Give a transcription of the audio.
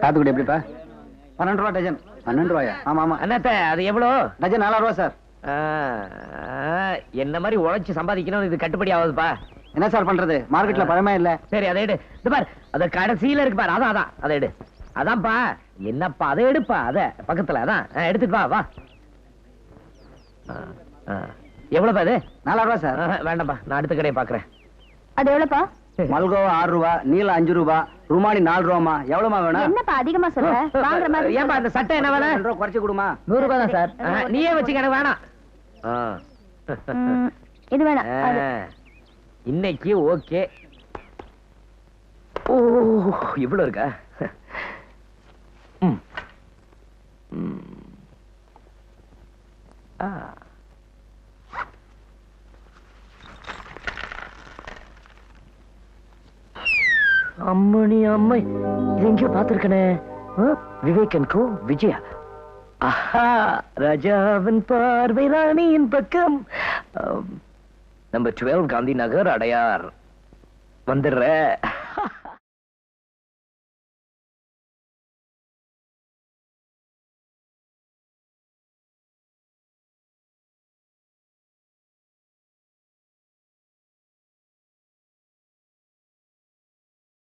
சாத்துக்குடி எப்படிப்பா? 12 ரூபா டஜன். 12 ரூபாயா? ஆமா ஆமா. அண்ணாத்த அது எவ்வளோ? டஜன் 4 ரூபா சார். என்ன மாதிரி உழைச்சு சம்பாதிக்கணும், இது கட்டுப்படி ஆகுதுப்பா. என்ன சார் பண்றது, மார்க்கெட்ல பழமே இல்ல. சரி அதை எடு. இது பார், அத கடைசியில இருக்கு பாரு, அதான் அதான் அதை எடு. அதான்ப்பா, என்னப்பா அதை எடுப்பா, அத பக்கத்துல அதான் எடுத்துட்டு வா வா. எவ்வளவுப்பா இது? 4 ரூபா சார். வேண்டாம்ப்பா, நான் அடுத்த கடையை பாக்குறேன். அது எவ்வளவுப்பா? மல்கோவா 6 ரூபா, நீல 5 ரூபா, ருமானி 4 ரூபாமா. எவ்வளவுமா வேணும்? என்னப்பா அதிகமா சொல்ற? வாங்குற மாதிரி. ஏன்பா அந்த சட்டை என்ன வேலை? 2 ரூபா குறைச்சு கொடுமா. 100 ரூபாய் தான் சார். நீயே வச்சுக்க, எனக்கு வேணாம். இது வேணாம். இன்னைக்கு ஓகே. ஓ இவ்வளவு இருக்கா? அம்மணி அம்மை, இது எங்கேயோ பார்த்திருக்கனே. விவேகன் கோ விஜயா. ஆஹா, ராஜாவின் பார்வை ராணியின் பக்கம். நம்பர் 12 காந்தி நகர், அடையார். வந்துடுற.